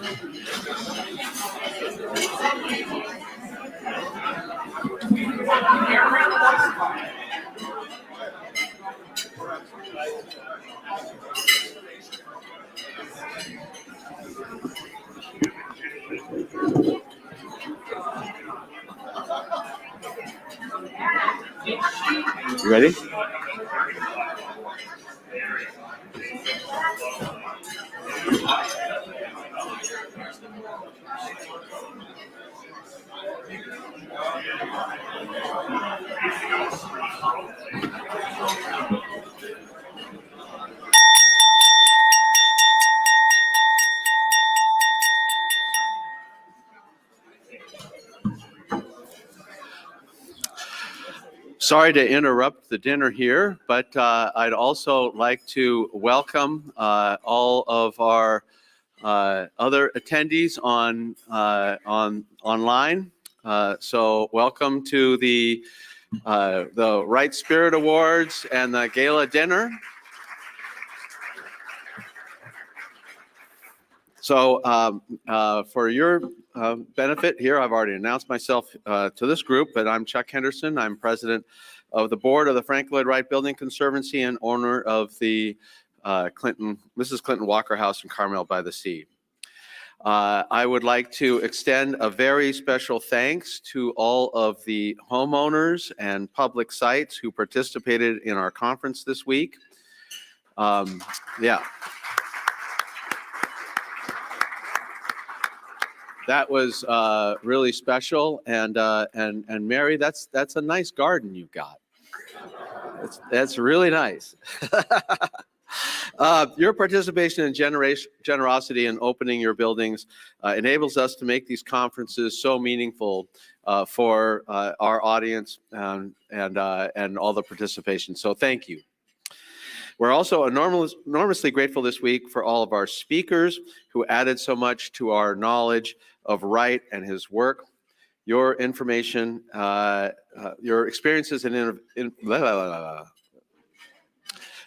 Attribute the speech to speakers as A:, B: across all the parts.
A: You ready? Sorry to interrupt the dinner here, but I'd also like to welcome all of our other attendees online. So welcome to the Wright Spirit Awards and the Gala dinner. So for your benefit here, I've already announced myself to this group, but I'm Chuck Henderson. I'm president of the board of the Frank Lloyd Wright Building Conservancy and owner of the Mrs. Clinton Walker House in Carmel by the Sea. I would like to extend a very special thanks to all of the homeowners and public sites who participated in our conference this week. Yeah. That was really special, and Mary, that's a nice garden you've got. That's really nice. Your participation and generosity in opening your buildings enables us to make these conferences so meaningful for our audience and all the participation. So thank you. We're also enormously grateful this week for all of our speakers who added so much to our knowledge of Wright and his work. Your information, your experiences and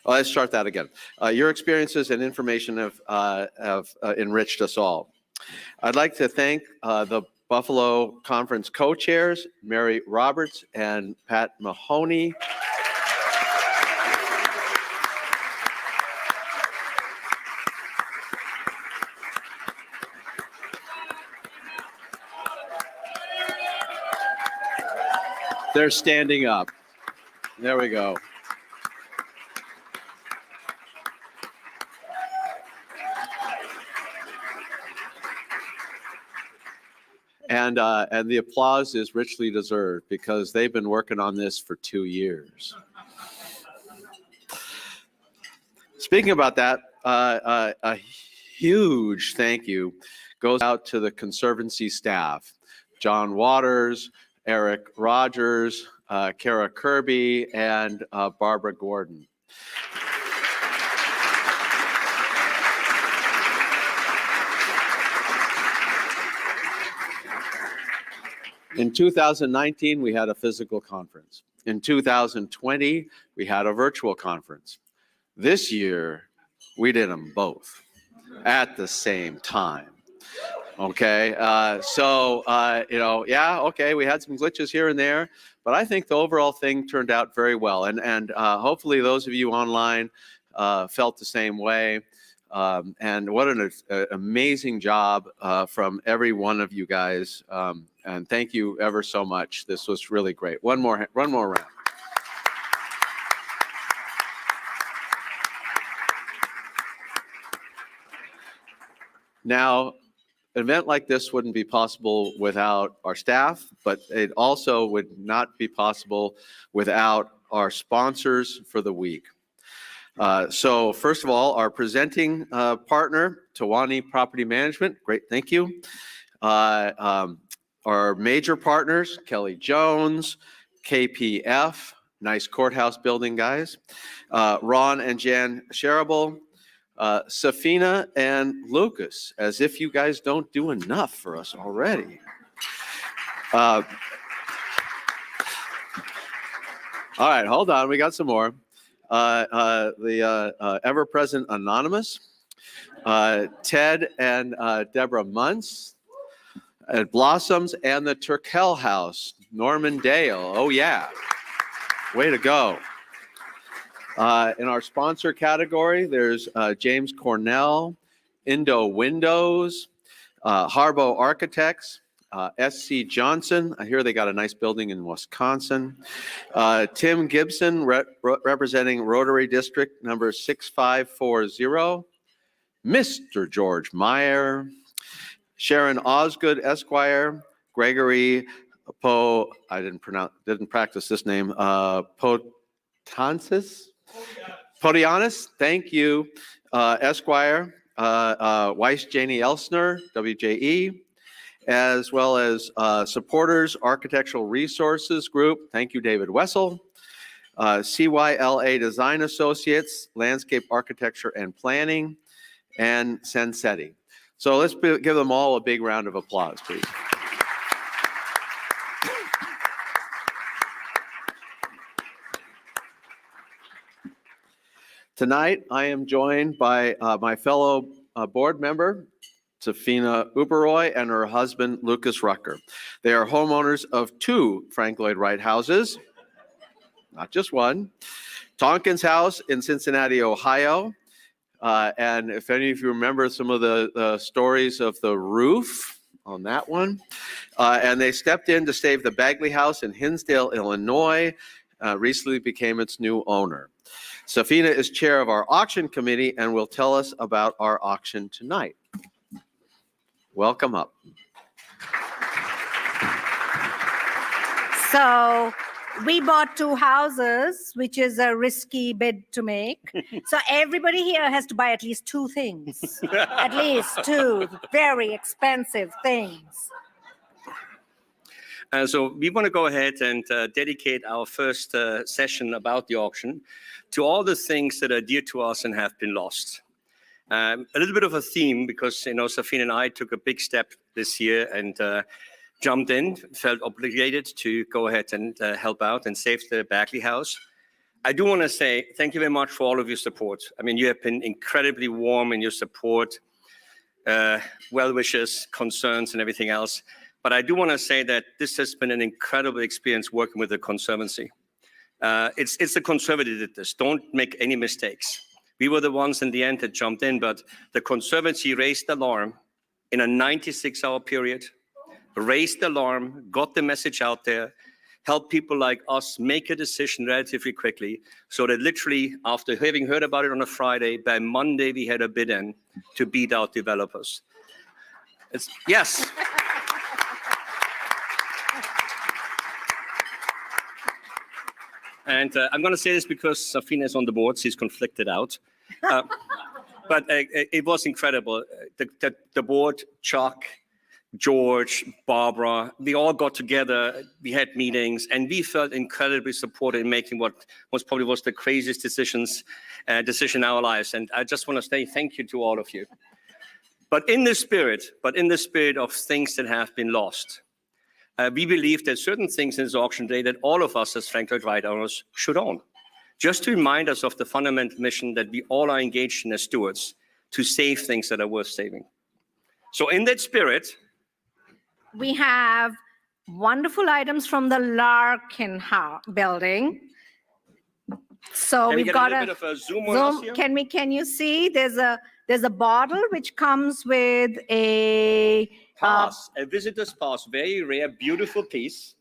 A: let's start that again. Your experiences and information have enriched us all. I'd like to thank the Buffalo Conference co-chairs, Mary Roberts and Pat Mahoney. They're standing up. There we go. And the applause is richly deserved because they've been working on this for 2 years. Speaking about that, a huge thank you goes out to the Conservancy staff, John Waters, Eric Rogers, Kara Kirby, and Barbara Gordon. In 2019, we had a physical conference. In 2020, we had a virtual conference. This year, we did them both at the same time. Okay, yeah, okay, we had some glitches here and there, but I think the overall thing turned out very well. And hopefully those of you online felt the same way. And what an amazing job from every one of you guys. And thank you ever so much. This was really great. One more round. Now, an event like this wouldn't be possible without our staff, but it also would not be possible without our sponsors for the week. So first of all, our presenting partner, Tawani Property Management, great, thank you. Our major partners, Kelly Jones, KPF, nice courthouse building guys, Ron and Jan Sharable, Safina and Lucas, as if you guys don't do enough for us already. All right, hold on, we got some more. The ever-present Anonymous, Ted and Deborah Muntz at Blossoms, and the Turkel House, Norman Dale. Oh, yeah. Way to go. In our sponsor category, there's James Cornell, Indo Windows, Harbo Architects, SC Johnson. I hear they got a nice building in Wisconsin. Tim Gibson, representing Rotary District number 6540. Mr. George Meyer. Sharon Osgood, Esquire. Gregory I didn't practice this name. Podianis, thank you. Esquire. Weiss Janie Elsner, WJE, as well as Supporters Architectural Resources Group. Thank you, David Wessel. CYLA Design Associates, Landscape Architecture and Planning, and Sensetti. So let's give them all a big round of applause, please. Tonight, I am joined by my fellow board member, Safina Uberoy, and her husband, Lucas Rucker. They are homeowners of 2 Frank Lloyd Wright houses, not just one. Tompkins House in Cincinnati, Ohio. And if any of you remember some of the stories of the roof on that one. And they stepped in to save the Bagley House in Hinsdale, Illinois, recently became its new owner. Safina is chair of our auction committee and will tell us about our auction tonight. Welcome up.
B: So we bought 2 houses, which is a risky bid to make. So everybody here has to buy at least 2 things, at least 2 very expensive things.
C: So we want to go ahead and dedicate our first session about the auction to all the things that are dear to us and have been lost. A little bit of a theme because, Safina and I took a big step this year and jumped in, felt obligated to go ahead and help out and save the Bagley House. I do want to say thank you very much for all of your support. I mean, you have been incredibly warm in your support, well wishes, concerns, and everything else. But I do want to say that this has been an incredible experience working with the Conservancy. It's the Conservancy that did this. Don't make any mistakes. We were the ones in the end that jumped in, but the Conservancy raised the alarm in a 96-hour period, raised the alarm, got the message out there, helped people like us make a decision relatively quickly, so that literally after having heard about it on a Friday, by Monday we had a bid in to beat out developers. Yes. And I'm going to say this because Safina is on the board. She's conflicted out. But it was incredible. The board, Chuck, George, Barbara, we all got together. We had meetings, and we felt incredibly supported in making what probably was the craziest decision in our lives. And I just want to say thank you to all of you. But in the spirit of things that have been lost, we believe that certain things in this auction day that all of us as Frank Lloyd Wright owners should own. Just to remind us of the fundamental mission that we all are engaged in as stewards to save things that are worth saving. So in that spirit,
B: we have wonderful items from the Larkin building. So we've got a bit of a zoom. Can you see? There's a bottle which comes with a
C: pass, a visitor's pass, very rare, beautiful piece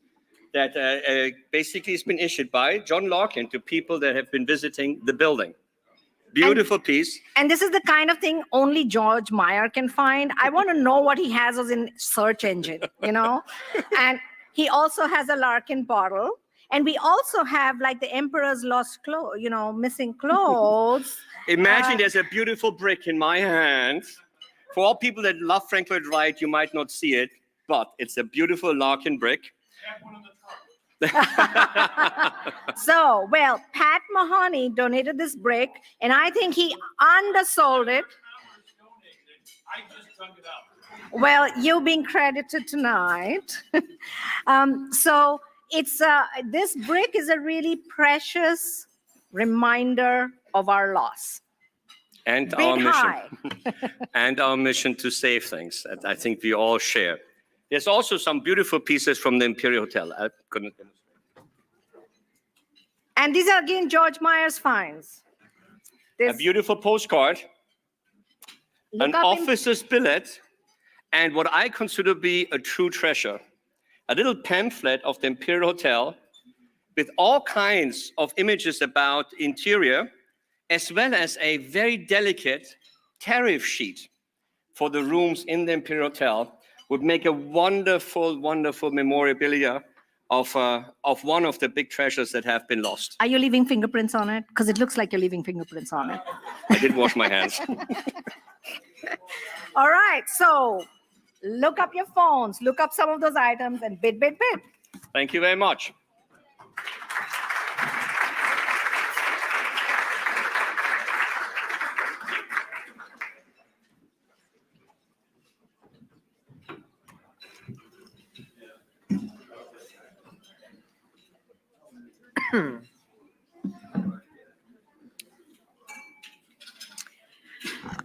C: that basically has been issued by John Larkin to people that have been visiting the building. Beautiful piece.
B: And this is the kind of thing only George Meyer can find. I want to know what he has as in search engine, And he also has a Larkin bottle. And we also have like the Emperor's lost clothes, missing clothes.
C: Imagine there's a beautiful brick in my hand. For all people that love Frank Lloyd Wright, you might not see it, but it's a beautiful Larkin brick.
B: So, Pat Mahoney donated this brick, and I think he undersold it.
D: I just dug it out.
B: Well, you've been credited tonight. So it's this brick is a really precious reminder of our loss.
C: And
B: Bid
C: our mission.
B: high.
C: And our mission to save things that I think we all share. There's also some beautiful pieces from the Imperial Hotel. I couldn't demonstrate.
B: And these are again George Meyer's finds.
C: A beautiful postcard, an officer's billet, and what I consider to be a true treasure, a little pamphlet of the Imperial Hotel with all kinds of images about interior, as well as a very delicate tariff sheet for the rooms in the Imperial Hotel, would make a wonderful, wonderful memorabilia of one of the big treasures that have been lost.
B: Are you leaving fingerprints on it? Because it looks like you're leaving fingerprints on it.
C: I did wash my hands.
B: All right, so look up your phones, look up some of those items and bid, bid, bid.
C: Thank you very much.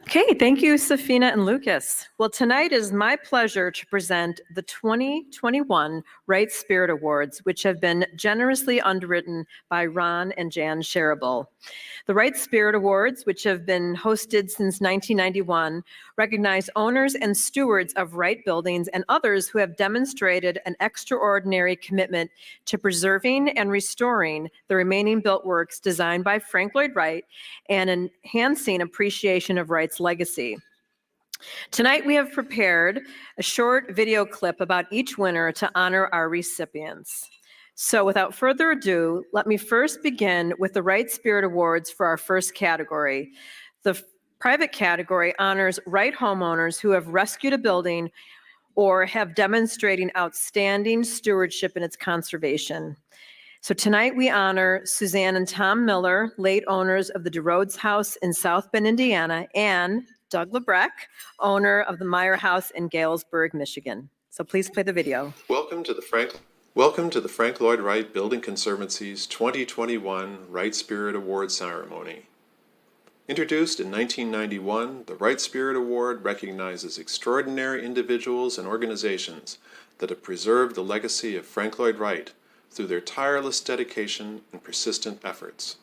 E: Okay, thank you, Safina and Lucas. Well, tonight is my pleasure to present the 2021 Wright Spirit Awards, which have been generously underwritten by Ron and Jan Sharable. The Wright Spirit Awards, which have been hosted since 1991, recognize owners and stewards of Wright buildings and others who have demonstrated an extraordinary commitment to preserving and restoring the remaining built works designed by Frank Lloyd Wright and enhancing appreciation of Wright's legacy. Tonight, we have prepared a short video clip about each winner to honor our recipients. So without further ado, let me first begin with the Wright Spirit Awards for our first category. The private category honors Wright homeowners who have rescued a building or have demonstrating outstanding stewardship in its conservation. So tonight we honor Suzanne and Tom Miller, late owners of the DeRhodes House in South Bend, Indiana, and Doug Lebrecht, owner of the Meyer House in Galesburg, Michigan. So please play the video.
F: Welcome to the Frank Lloyd Wright Building Conservancy's 2021 Wright Spirit Award ceremony. Introduced in 1991, the Wright Spirit Award recognizes extraordinary individuals and organizations that have preserved the legacy of Frank Lloyd Wright through their tireless dedication and persistent efforts.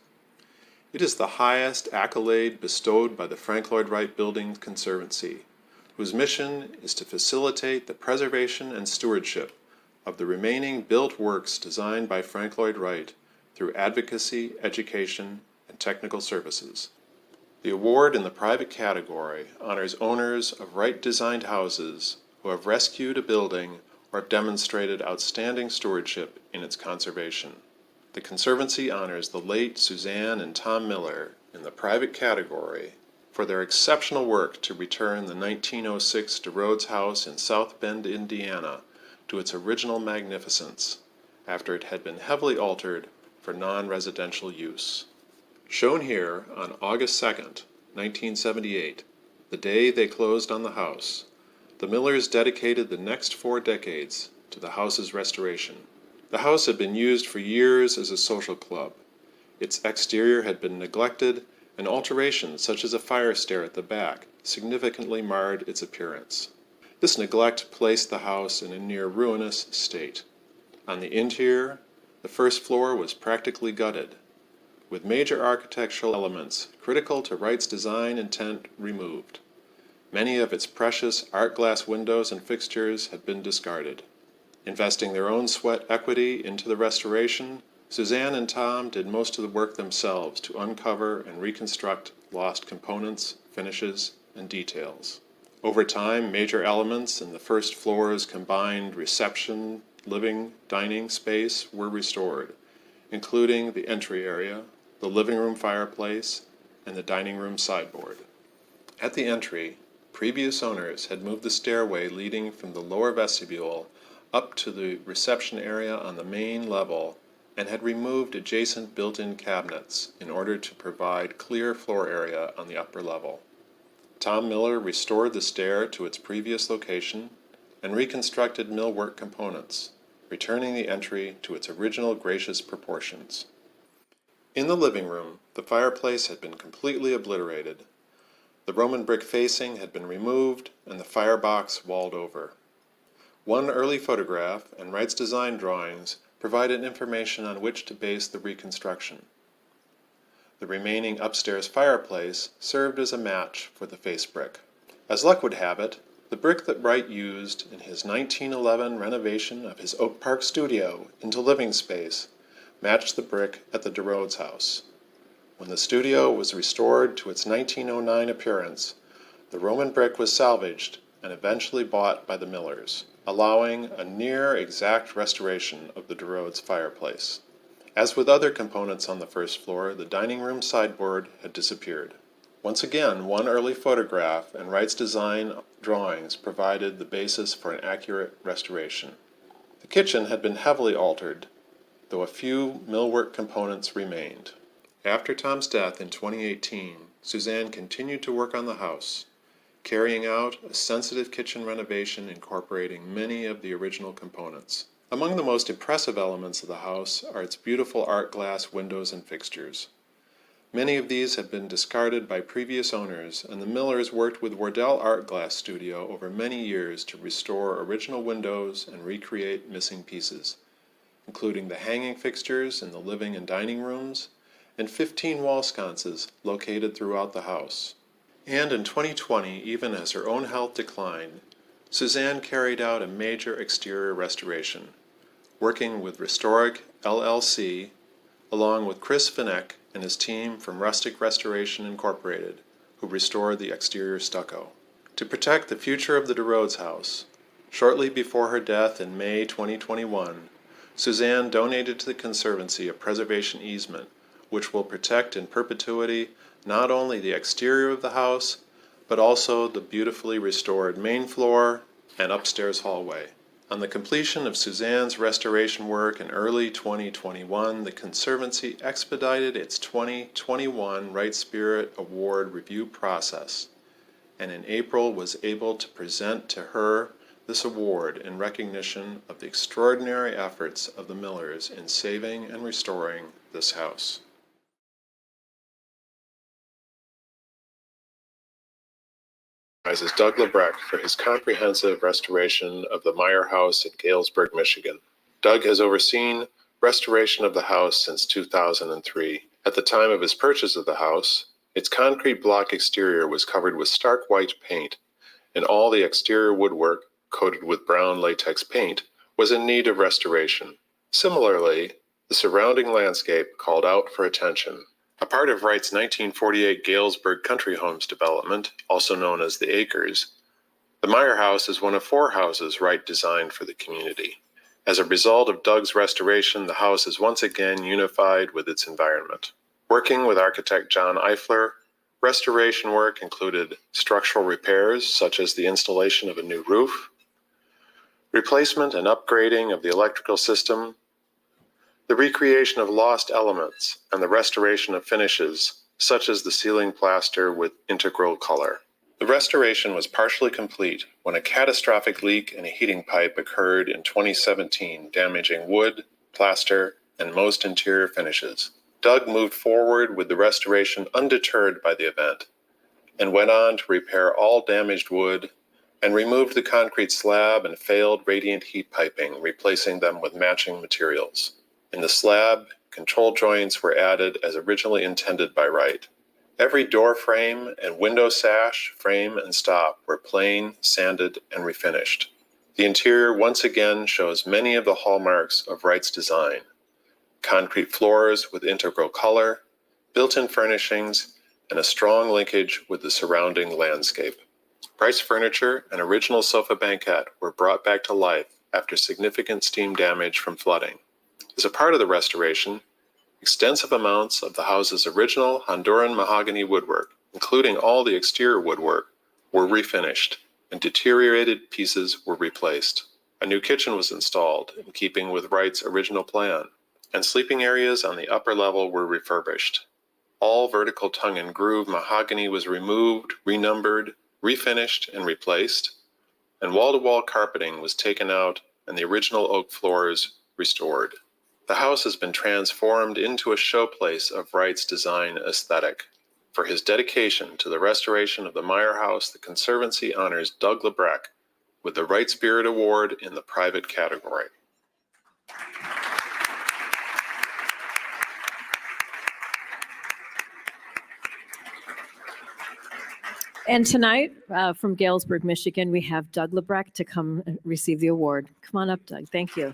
F: It is the highest accolade bestowed by the Frank Lloyd Wright Building Conservancy, whose mission is to facilitate the preservation and stewardship of the remaining built works designed by Frank Lloyd Wright through advocacy, education, and technical services. The award in the private category honors owners of Wright-designed houses who have rescued a building or have demonstrated outstanding stewardship in its conservation. The Conservancy honors the late Suzanne and Tom Miller in the private category for their exceptional work to return the 1906 DeRhodes House in South Bend, Indiana, to its original magnificence after it had been heavily altered for non-residential use. Shown here on August 2nd, 1978, the day they closed on the house, the Millers dedicated the next 4 decades to the house's restoration. The house had been used for years as a social club. Its exterior had been neglected, and alterations such as a fire stair at the back significantly marred its appearance. This neglect placed the house in a near ruinous state. On the interior, the first floor was practically gutted, with major architectural elements critical to Wright's design intent removed. Many of its precious art glass windows and fixtures had been discarded. Investing their own sweat equity into the restoration, Suzanne and Tom did most of the work themselves to uncover and reconstruct lost components, finishes, and details. Over time, major elements in the first floor's combined reception, living, dining space were restored, including the entry area, the living room fireplace, and the dining room sideboard. At the entry, previous owners had moved the stairway leading from the lower vestibule up to the reception area on the main level and had removed adjacent built-in cabinets in order to provide clear floor area on the upper level. Tom Miller restored the stair to its previous location and reconstructed millwork components, returning the entry to its original gracious proportions. In the living room, the fireplace had been completely obliterated. The Roman brick facing had been removed and the firebox walled over. One early photograph and Wright's design drawings provided information on which to base the reconstruction. The remaining upstairs fireplace served as a match for the face brick. As luck would have it, the brick that Wright used in his 1911 renovation of his Oak Park studio into living space matched the brick at the DeRhodes house. When the studio was restored to its 1909 appearance, the Roman brick was salvaged and eventually bought by the Millers, allowing a near-exact restoration of the DeRhodes fireplace. As with other components on the first floor, the dining room sideboard had disappeared. Once again, one early photograph and Wright's design drawings provided the basis for an accurate restoration. The kitchen had been heavily altered, though a few millwork components remained. After Tom's death in 2018, Suzanne continued to work on the house, carrying out a sensitive kitchen renovation incorporating many of the original components. Among the most impressive elements of the house are its beautiful art glass windows and fixtures. Many of these had been discarded by previous owners, and the Millers worked with Wardell Art Glass Studio over many years to restore original windows and recreate missing pieces, including the hanging fixtures in the living and dining rooms, and 15 wall sconces located throughout the house. And in 2020, even as her own health declined, Suzanne carried out a major exterior restoration, working with Restoric LLC, along with Chris Finneck and his team from Rustic Restoration Incorporated, who restored the exterior stucco. To protect the future of the DeRhodes house, shortly before her death in May 2021, Suzanne donated to the Conservancy a preservation easement, which will protect in perpetuity not only the exterior of the house, but also the beautifully restored main floor and upstairs hallway. On the completion of Suzanne's restoration work in early 2021, the Conservancy expedited its 2021 Wright Spirit Award review process, and in April was able to present to her this award in recognition of the extraordinary efforts of the Millers in saving and restoring this house. Is Doug Lebrecht for his comprehensive restoration of the Meyer House in Galesburg, Michigan. Doug has overseen restoration of the house since 2003. At the time of his purchase of the house, its concrete block exterior was covered with stark white paint, and all the exterior woodwork, coated with brown latex paint, was in need of restoration. Similarly, the surrounding landscape called out for attention. A part of Wright's 1948 Galesburg Country Homes development, also known as the Acres, the Meyer House is one of 4 houses Wright designed for the community. As a result of Doug's restoration, the house is once again unified with its environment. Working with architect John Eifler, restoration work included structural repairs such as the installation of a new roof, replacement and upgrading of the electrical system, the recreation of lost elements, and the restoration of finishes, such as the ceiling plaster with integral color. The restoration was partially complete when a catastrophic leak in a heating pipe occurred in 2017, damaging wood, plaster, and most interior finishes. Doug moved forward with the restoration undeterred by the event, and went on to repair all damaged wood and removed the concrete slab and failed radiant heat piping, replacing them with matching materials. In the slab, control joints were added as originally intended by Wright. Every door frame and window sash, frame, and stop were plain, sanded, and refinished. The interior once again shows many of the hallmarks of Wright's design: concrete floors with integral color, built-in furnishings, and a strong linkage with the surrounding landscape. Wright's furniture and original sofa banquette were brought back to life after significant steam damage from flooding. As a part of the restoration, extensive amounts of the house's original Honduran mahogany woodwork, including all the exterior woodwork, were refinished, and deteriorated pieces were replaced. A new kitchen was installed, in keeping with Wright's original plan, and sleeping areas on the upper level were refurbished. All vertical tongue and groove mahogany was removed, renumbered, refinished, and replaced, and wall-to-wall carpeting was taken out and the original oak floors restored. The house has been transformed into a showplace of Wright's design aesthetic. For his dedication to the restoration of the Meyer House, the Conservancy honors Doug Lebrecht with the Wright Spirit Award in the private category.
E: And tonight, from Galesburg, Michigan, we have Doug Lebrecht to come receive the award. Come on up, Doug. Thank you.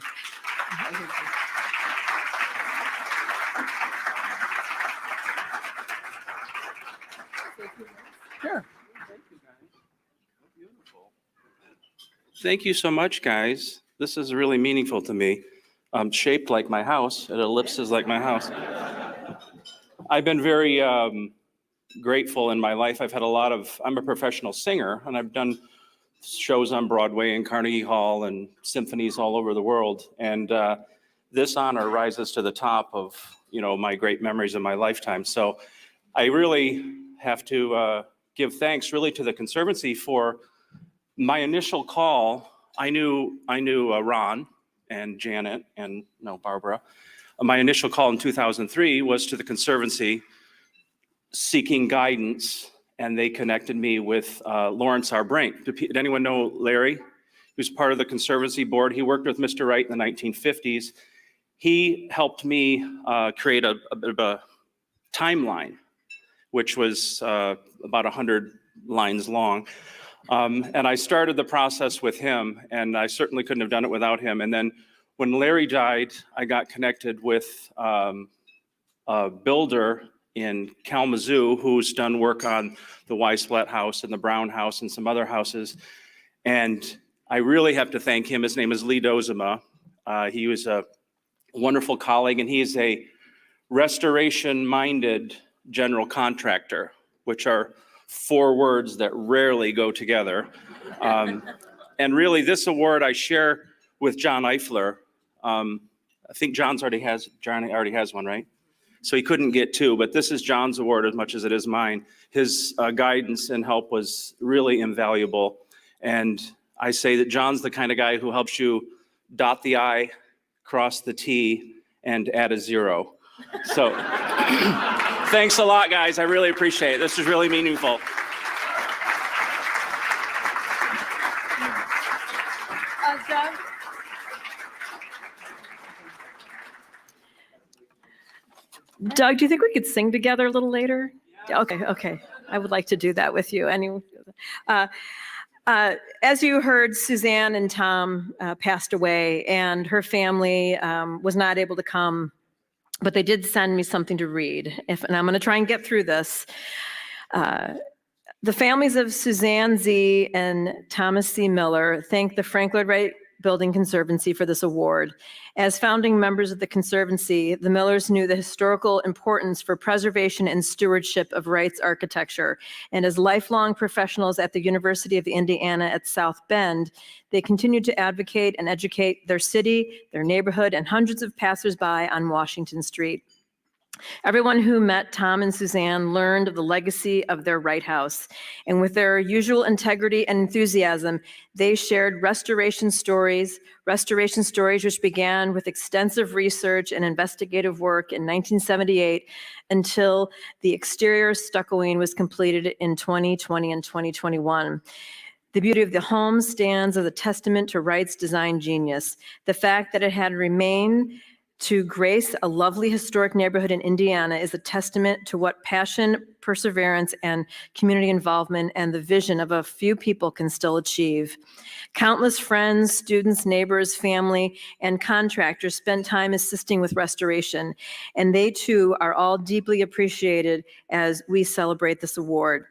D: Thank you so much, guys. This is really meaningful to me. I'm shaped like my house. It ellipses like my house. I've been very grateful in my life. I'm a professional singer, and I've done shows on Broadway and Carnegie Hall and symphonies all over the world. And this honor rises to the top of, my great memories of my lifetime. So I really have to give thanks really to the Conservancy for my initial call. I knew Ron and Janet and Barbara. My initial call in 2003 was to the Conservancy seeking guidance, and they connected me with Lawrence R. Brink. Did anyone know Larry? He was part of the Conservancy board. He worked with Mr. Wright in the 1950s. He helped me create a bit of a timeline, which was about 100 lines long. And I started the process with him, and I certainly couldn't have done it without him. And then when Larry died, I got connected with a builder in Kalamazoo who's done work on the Weisblatt House and the Brown House and some other houses. And I really have to thank him. His name is Lee Dozema. He was a wonderful colleague, and he is a restoration-minded general contractor, which are 4 words that rarely go together. And really, this award I share with John Eifler. I think John already has one, right? So he couldn't get 2, but this is John's award as much as it is mine. His guidance and help was really invaluable. And I say that John's the kind of guy who helps you dot the I, cross the T, and add a 0. So thanks a lot, guys. I really appreciate it. This is really meaningful.
E: Doug, do you think we could sing together a little later? Yeah. Okay. I would like to do that with you. As you heard, Suzanne and Tom passed away, and her family was not able to come, but they did send me something to read. And I'm going to try and get through this. The families of Suzanne Z. and Thomas C. Miller thank the Frank Lloyd Wright Building Conservancy for this award. As founding members of the Conservancy, the Millers knew the historical importance for preservation and stewardship of Wright's architecture. And as lifelong professionals at the University of Indiana at South Bend, they continued to advocate and educate their city, their neighborhood, and hundreds of passersby on Washington Street. Everyone who met Tom and Suzanne learned of the legacy of their Wright House, and with their usual integrity and enthusiasm, they shared restoration stories which began with extensive research and investigative work in 1978 until the exterior stuccoing was completed in 2020 and 2021. The beauty of the home stands as a testament to Wright's design genius. The fact that it had remained to grace a lovely historic neighborhood in Indiana is a testament to what passion, perseverance, and community involvement and the vision of a few people can still achieve. Countless friends, students, neighbors, family, and contractors spent time assisting with restoration, and they too are all deeply appreciated as we celebrate this award.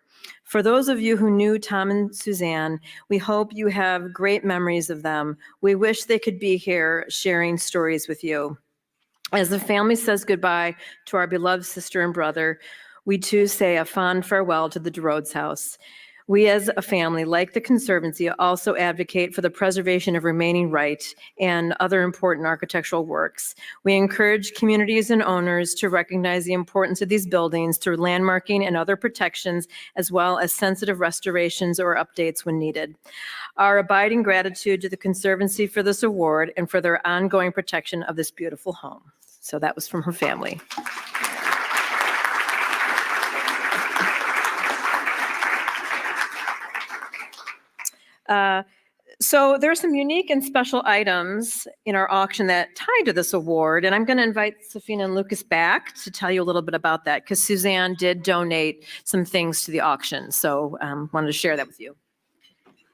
E: For those of you who knew Tom and Suzanne, we hope you have great memories of them. We wish they could be here sharing stories with you. As the family says goodbye to our beloved sister and brother, we too say a fond farewell to the DeRhodes house. We as a family, like the Conservancy, also advocate for the preservation of remaining Wright and other important architectural works. We encourage communities and owners to recognize the importance of these buildings through landmarking and other protections, as well as sensitive restorations or updates when needed. Our abiding gratitude to the Conservancy for this award and for their ongoing protection of this beautiful home. So that was from her family. So there are some unique and special items in our auction that tie to this award, and I'm going to invite Safina and Lucas back to tell you a little bit about that, because Suzanne did donate some things to the auction, so wanted to share that with you.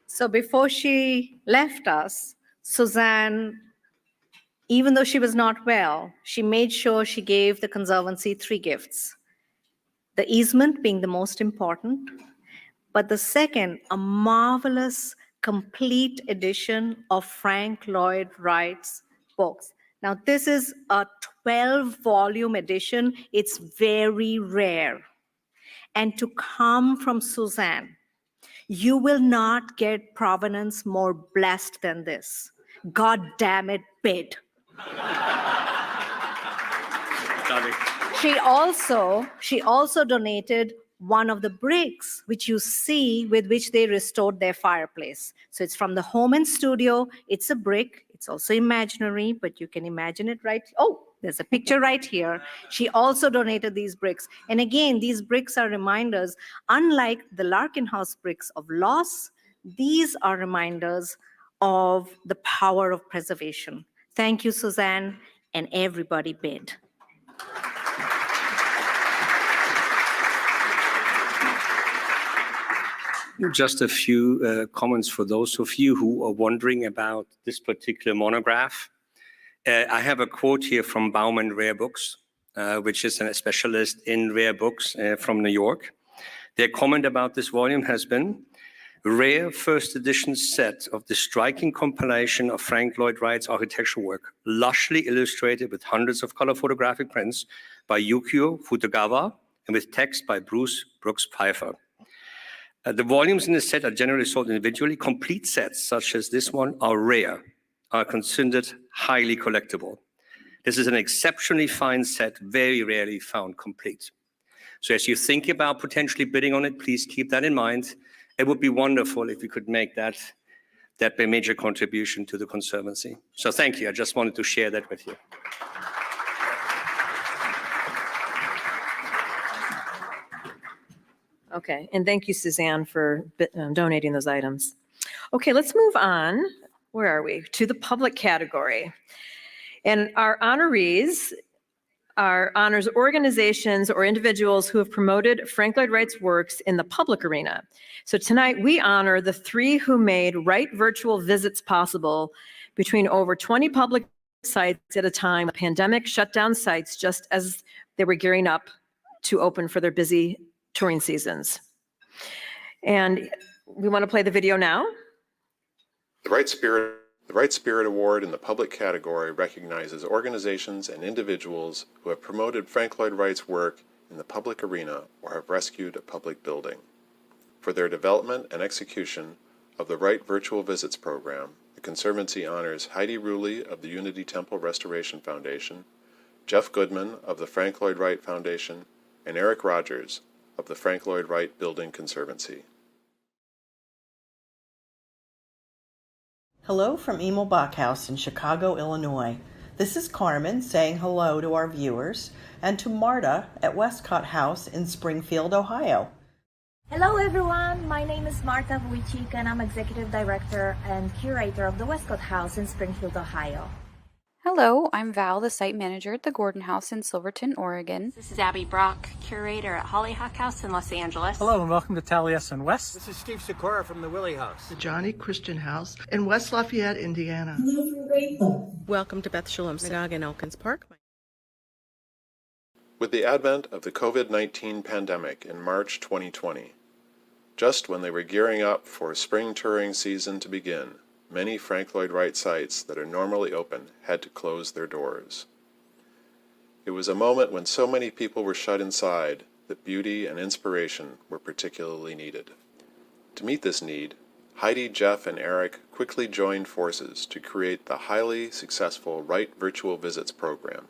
B: So before she left us, Suzanne, even though she was not well, she made sure she gave the Conservancy 3 gifts. The easement being the most important, but the second, a marvelous complete edition of Frank Lloyd Wright's books. Now, this is a 12-volume edition. It's very rare. And to come from Suzanne, you will not get provenance more blessed than this. God damn it, bid. She also donated one of the bricks, which you see, with which they restored their fireplace. So it's from the home and studio. It's a brick. It's also imaginary, but you can imagine it, right? Oh, there's a picture right here. She also donated these bricks. And again, these bricks are reminders. Unlike the Larkin House bricks of loss, these are reminders of the power of preservation. Thank you, Suzanne, and everybody bid.
C: Just a few comments for those of you who are wondering about this particular monograph. I have a quote here from Bauman Rare Books, which is a specialist in rare books from New York. Their comment about this volume has been, rare first edition set of the striking compilation of Frank Lloyd Wright's architectural work, lushly illustrated with hundreds of color photographic prints by Yukio Futagawa and with text by Bruce Brooks Pfeiffer. The volumes in this set are generally sold individually. Complete sets, such as this one, are rare, are considered highly collectible. This is an exceptionally fine set, very rarely found complete. So as you think about potentially bidding on it, please keep that in mind. It would be wonderful if we could make that a major contribution to the Conservancy. So thank you. I just wanted to share that with you.
E: Okay, and thank you, Suzanne, for donating those items. Okay, let's move on. Where are we? To the public category. And our honorees honors organizations or individuals who have promoted Frank Lloyd Wright's works in the public arena. So tonight we honor the 3 who made Wright virtual visits possible between over 20 public sites at a time. The pandemic shut down sites just as they were gearing up to open for their busy touring seasons. And we want to play the video now.
F: The Wright Spirit Award in the public category recognizes organizations and individuals who have promoted Frank Lloyd Wright's work in the public arena or have rescued a public building. For their development and execution of the Wright Virtual Visits program, the Conservancy honors Heidi Ruley of the Unity Temple Restoration Foundation, Jeff Goodman of the Frank Lloyd Wright Foundation, and Eric Rogers of the Frank Lloyd Wright Building Conservancy.
G: Hello from Emil Bachhaus in Chicago, Illinois. This is Carmen saying hello to our viewers and to Marta at Westcott House in Springfield, Ohio.
H: Hello everyone, my name is Marta Wojcik and I'm Executive Director and Curator of the Westcott House in Springfield, Ohio.
I: Hello, I'm Val, the Site Manager at the Gordon House in Silverton, Oregon.
J: This is Abby Brock, Curator at Hollyhock House in Los Angeles.
K: Hello and welcome to Taliesin West.
L: This is Steve Sikora from the Willie House.
M: The Johnny Christian House in West Lafayette, Indiana.
N: Welcome to Beth Shalom Synagogue in Elkins Park.
F: With the advent of the COVID-19 pandemic in March 2020, just when they were gearing up for spring touring season to begin, many Frank Lloyd Wright sites that are normally open had to close their doors. It was a moment when so many people were shut inside that beauty and inspiration were particularly needed. To meet this need, Heidi, Jeff, and Eric quickly joined forces to create the highly successful Wright Virtual Visits program.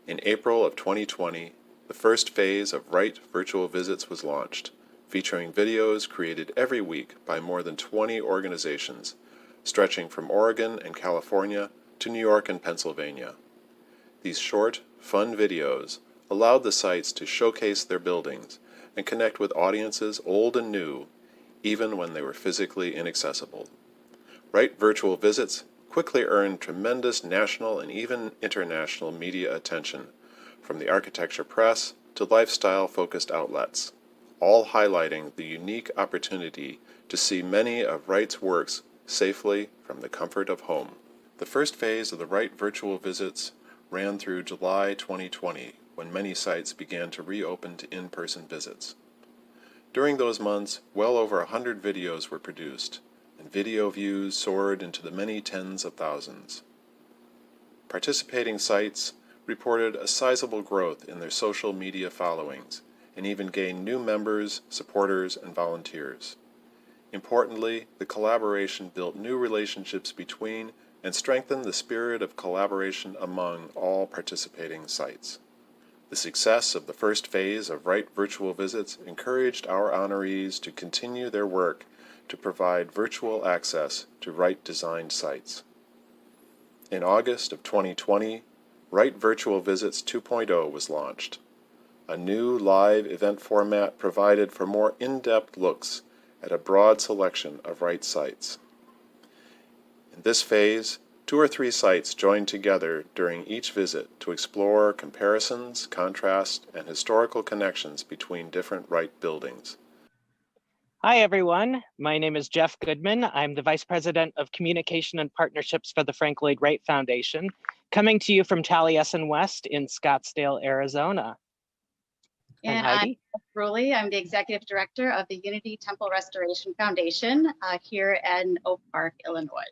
F: In April of 2020, the first phase of Wright Virtual Visits was launched, featuring videos created every week by more than 20 organizations, stretching from Oregon and California to New York and Pennsylvania. These short, fun videos allowed the sites to showcase their buildings and connect with audiences old and new, even when they were physically inaccessible. Wright virtual visits quickly earned tremendous national and even international media attention, from the architecture press to lifestyle-focused outlets, all highlighting the unique opportunity to see many of Wright's works safely from the comfort of home. The first phase of the Wright virtual visits ran through July 2020, when many sites began to reopen to in-person visits. During those months, well over 100 videos were produced, and video views soared into the many tens of thousands. Participating sites reported a sizable growth in their social media followings, and even gained new members, supporters, and volunteers. Importantly, the collaboration built new relationships between and strengthened the spirit of collaboration among all participating sites. The success of the first phase of Wright virtual visits encouraged our honorees to continue their work to provide virtual access to Wright-designed sites. In August of 2020, Wright Virtual Visits 2.0 was launched. A new live event format provided for more in-depth looks at a broad selection of Wright sites. In this phase, 2 or 3 sites joined together during each visit to explore comparisons, contrasts, and historical connections between different Wright buildings.
O: Hi, everyone. My name is Jeff Goodman. I'm the Vice President of Communication and Partnerships for the Frank Lloyd Wright Foundation, coming to you from Taliesin West in Scottsdale, Arizona.
P: And I'm Rowley. I'm the Executive Director of the Unity Temple Restoration Foundation here in Oak Park, Illinois.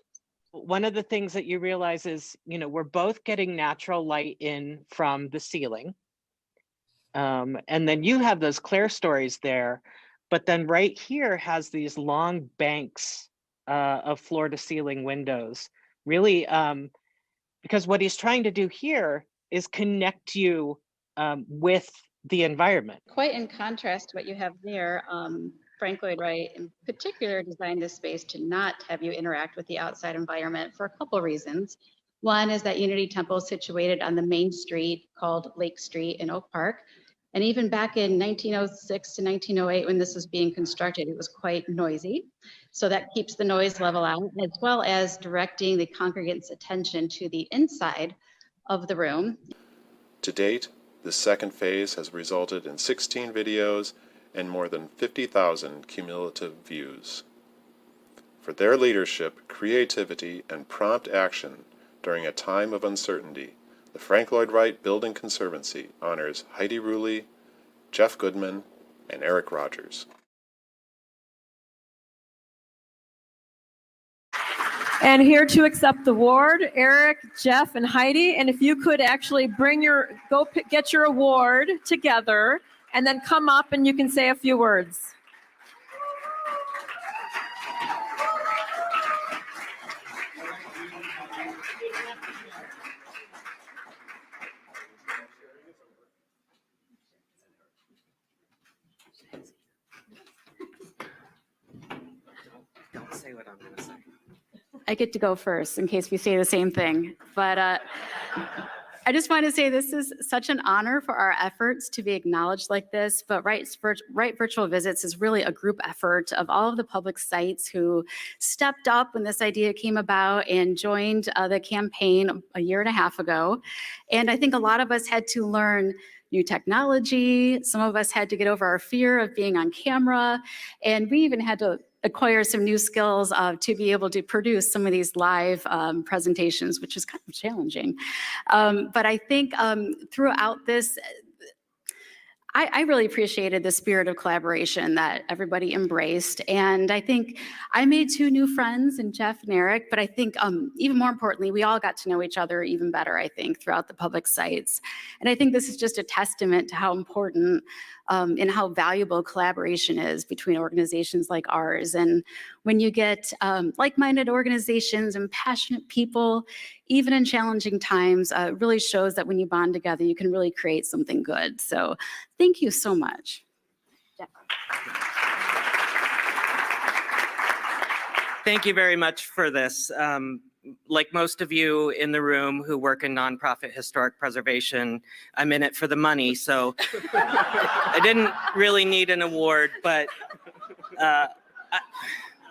O: One of the things that you realize is, we're both getting natural light in from the ceiling. And then you have those clerestories there, but then right here has these long banks of floor to ceiling windows. Really, because what he's trying to do here is connect you with the environment.
P: Quite in contrast to what you have there, Frank Lloyd Wright in particular designed this space to not have you interact with the outside environment for a couple reasons. One is that Unity Temple is situated on the main street called Lake Street in Oak Park. And even back in 1906 to 1908, when this was being constructed, it was quite noisy. So that keeps the noise level out, as well as directing the congregants' attention to the inside of the room.
F: To date, this second phase has resulted in 16 videos and more than 50,000 cumulative views. For their leadership, creativity, and prompt action during a time of uncertainty, the Frank Lloyd Wright Building Conservancy honors Heidi Ruley, Jeff Goodman, and Eric Rogers.
E: And here to accept the award, Eric, Jeff, and Heidi. And if you could actually get your award together and then come up and you can say a few words.
O: Don't say what I'm going to say.
P: I get to go first in case we say the same thing. But I just want to say this is such an honor for our efforts to be acknowledged like this. But Wright Virtual Visits is really a group effort of all of the public sites who stepped up when this idea came about and joined the campaign a year and a half ago. And I think a lot of us had to learn new technology. Some of us had to get over our fear of being on camera. And we even had to acquire some new skills to be able to produce some of these live presentations, which is kind of challenging. But I think throughout this, I really appreciated the spirit of collaboration that everybody embraced. And I think I made 2 new friends in Jeff and Eric, but I think even more importantly, we all got to know each other even better, I think, throughout the public sites. And I think this is just a testament to how important and how valuable collaboration is between organizations like ours. And when you get like-minded organizations and passionate people, even in challenging times, it really shows that when you bond together, you can really create something good. So thank you so much. Jeff.
O: Thank you very much for this. Like most of you in the room who work in nonprofit historic preservation, I'm in it for the money. So I didn't really need an award, but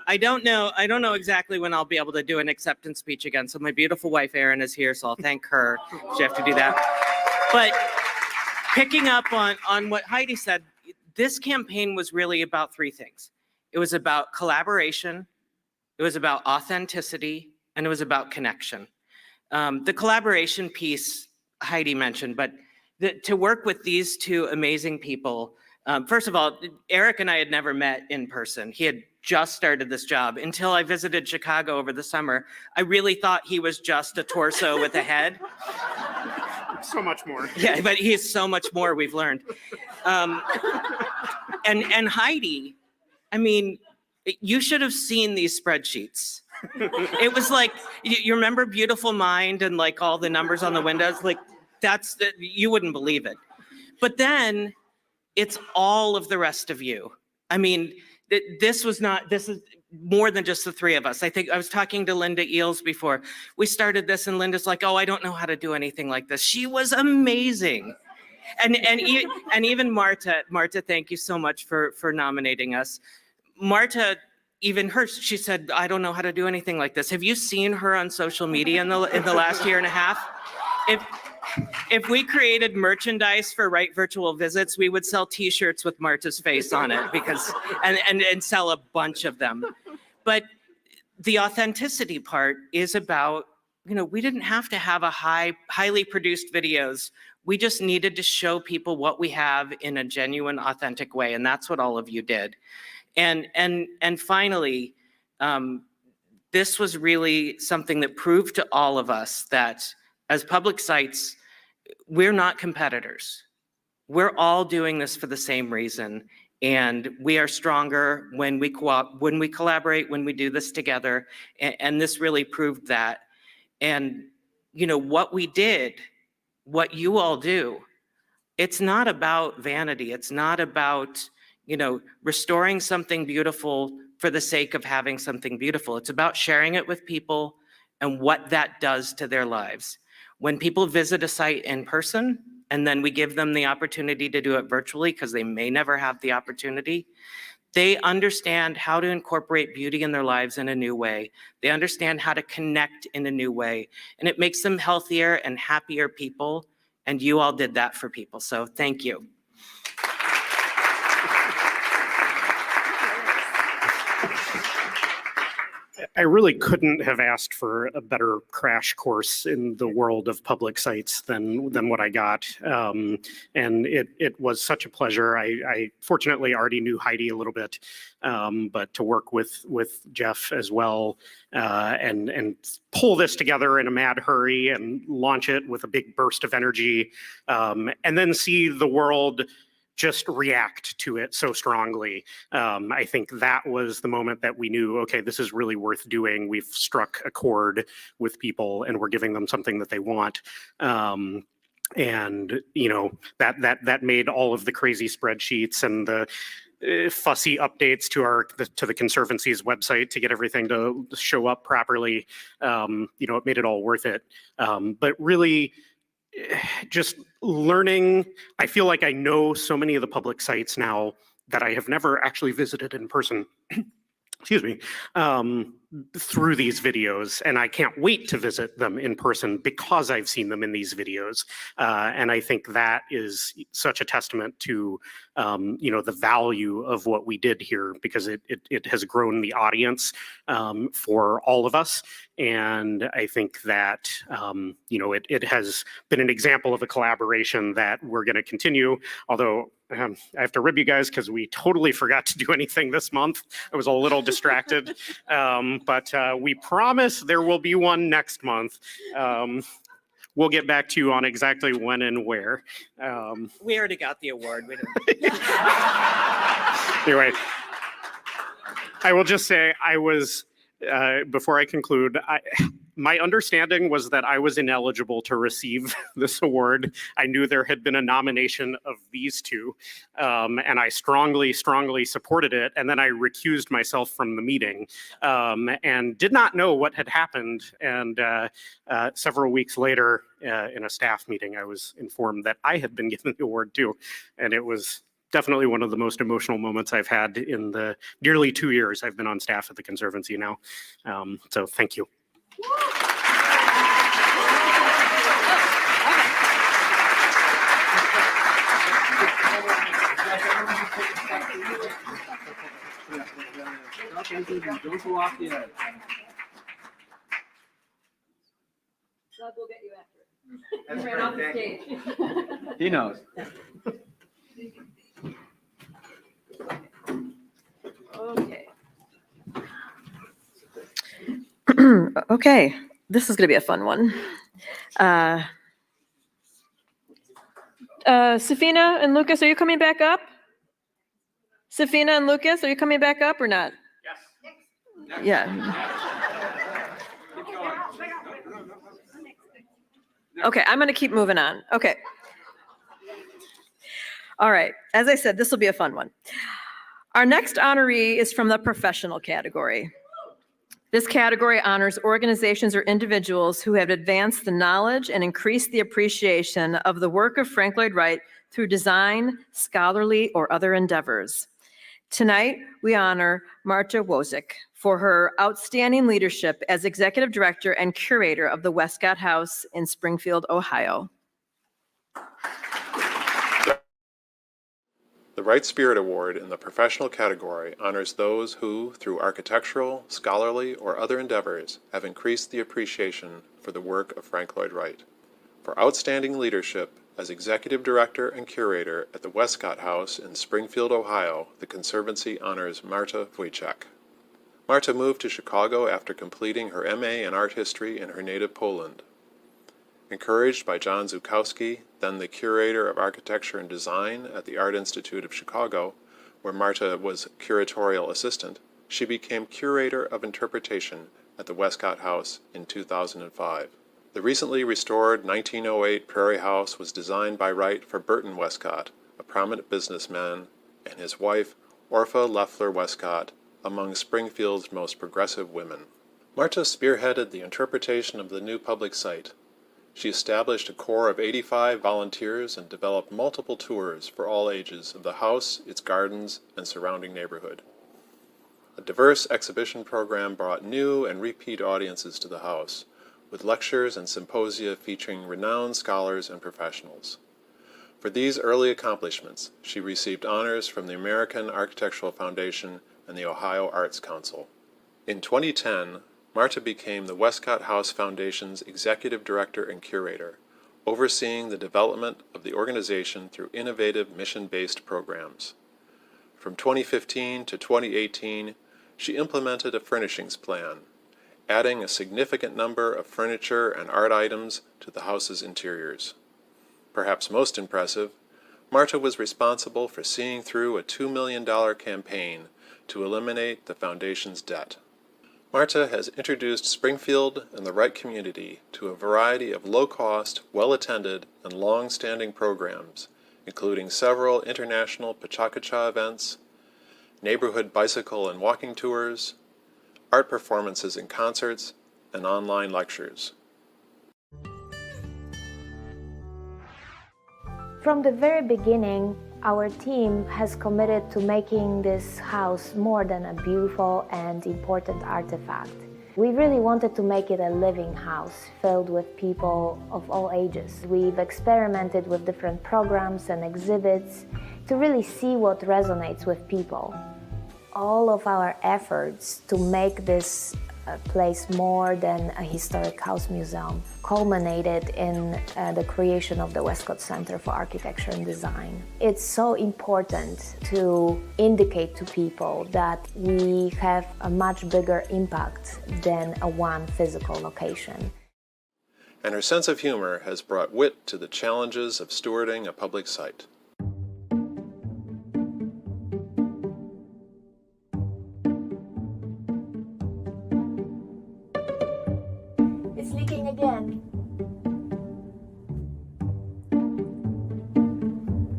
Q: I don't know exactly when I'll be able to do an acceptance speech again. So my beautiful wife, Erin, is here, so I'll thank her. She have to do that. But picking up on what Heidi said, this campaign was really about three things. It was about collaboration, it was about authenticity, and it was about connection. The collaboration piece Heidi mentioned, but to work with these two amazing people, first of all, Eric and I had never met in person. He had just started this job. Until I visited Chicago over the summer, I really thought he was just a torso with a head.
K: So much more.
Q: Yeah, but he's so much more, we've learned. And Heidi, I mean, you should have seen these spreadsheets. It was like, you remember Beautiful Mind and like all the numbers on the windows? Like you wouldn't believe it. But then it's all of the rest of you. I mean, this is more than just the three of us. I think I was talking to Linda Eels before. We started this and Linda's like, oh, I don't know how to do anything like this. She was amazing. And even Marta, thank you so much for nominating us. Marta, even her, she said, I don't know how to do anything like this. Have you seen her on social media in the last year and a half? If we created merchandise for Wright Virtual Visits, we would sell T-shirts with Marta's face on it and sell a bunch of them. But the authenticity part is about, we didn't have to have highly produced videos. We just needed to show people what we have in a genuine, authentic way, and that's what all of you did. And finally, this was really something that proved to all of us that as public sites, we're not competitors. We're all doing this for the same reason, and we are stronger when we collaborate, when we do this together, and this really proved that. And what we did, what you all do, it's not about vanity. It's not about restoring something beautiful for the sake of having something beautiful. It's about sharing it with people and what that does to their lives. When people visit a site in person, and then we give them the opportunity to do it virtually because they may never have the opportunity, they understand how to incorporate beauty in their lives in a new way. They understand how to connect in a new way, and it makes them healthier and happier people, and you all did that for people, so thank you.
K: I really couldn't have asked for a better crash course in the world of public sites than what I got. And it was such a pleasure. I fortunately already knew Heidi a little bit, but to work with Jeff as well and pull this together in a mad hurry and launch it with a big burst of energy, and then see the world just react to it so strongly. I think that was the moment that we knew, okay, this is really worth doing. We've struck a chord with people and we're giving them something that they want. And that made all of the crazy spreadsheets and the fussy updates to the Conservancy's website to get everything to show up properly. It made it all worth it. But really, just learning, I feel like I know so many of the public sites now that I have never actually visited in person, excuse me, through these videos. And I can't wait to visit them in person because I've seen them in these videos. And I think that is such a testament to, the value of what we did here, because it has grown the audience for all of us. And I think that, it has been an example of a collaboration that we're going to continue, although I have to rib you guys because we totally forgot to do anything this month. I was a little distracted, but we promise there will be one next month. We'll get back to you on exactly when and where.
Q: We already got the award. We didn't.
K: Anyway, I will just say I was, before I conclude, my understanding was that I was ineligible to receive this award. I knew there had been a nomination of these two, and I strongly, strongly supported it. And then I recused myself from the meeting and did not know what had happened. And several weeks later, in a staff meeting, I was informed that I had been given the award too. And it was definitely one of the most emotional moments I've had in the nearly 2 years I've been on staff at the Conservancy now. So thank you.
D: Don't go off the edge.
E: Doug will get you after it. Right off the stage.
D: He knows.
E: Okay. Okay, this is going to be a fun one. Safina and Lucas, are you coming back up? Safina and Lucas, are you coming back up or not? Yes. Yeah. Okay, I'm going to keep moving on. Okay. All right, as I said, this will be a fun one. Our next honoree is from the professional category. This category honors organizations or individuals who have advanced the knowledge and increased the appreciation of the work of Frank Lloyd Wright through design, scholarly, or other endeavors. Tonight, we honor Marta Wozik for her outstanding leadership as Executive Director and Curator of the Westcott House in Springfield, Ohio.
F: The Wright Spirit Award in the professional category honors those who, through architectural, scholarly, or other endeavors, have increased the appreciation for the work of Frank Lloyd Wright. For outstanding leadership as Executive Director and Curator at the Westcott House in Springfield, Ohio, the Conservancy honors Marta Wojciak. Marta moved to Chicago after completing her MA in art history in her native Poland. Encouraged by John Zukowski, then the Curator of Architecture and Design at the Art Institute of Chicago, where Marta was curatorial assistant, she became Curator of Interpretation at the Westcott House in 2005. The recently restored 1908 Prairie House was designed by Wright for Burton Westcott, a prominent businessman, and his wife, Orpha Loeffler Westcott, among Springfield's most progressive women. Marta spearheaded the interpretation of the new public site. She established a corps of 85 volunteers and developed multiple tours for all ages of the house, its gardens, and surrounding neighborhood. A diverse exhibition program brought new and repeat audiences to the house, with lectures and symposia featuring renowned scholars and professionals. For these early accomplishments, she received honors from the American Architectural Foundation and the Ohio Arts Council. In 2010, Marta became the Westcott House Foundation's Executive Director and Curator, overseeing the development of the organization through innovative mission-based programs. From 2015 to 2018, she implemented a furnishings plan, adding a significant number of furniture and art items to the house's interiors. Perhaps most impressive, Marta was responsible for seeing through a $2 million campaign to eliminate the foundation's debt. Marta has introduced Springfield and the Wright community to a variety of low-cost, well-attended, and long-standing programs, including several international Pacha-Kacha events, neighborhood bicycle and walking tours, art performances and concerts, and online lectures.
H: From the very beginning, our team has committed to making this house more than a beautiful and important artifact. We really wanted to make it a living house filled with people of all ages. We've experimented with different programs and exhibits to really see what resonates with people. All of our efforts to make this place more than a historic house museum culminated in the creation of the Westcott Center for Architecture and Design. It's so important to indicate to people that we have a much bigger impact than a one physical location.
F: And her sense of humor has brought wit to the challenges of stewarding a public site.
H: It's leaking again.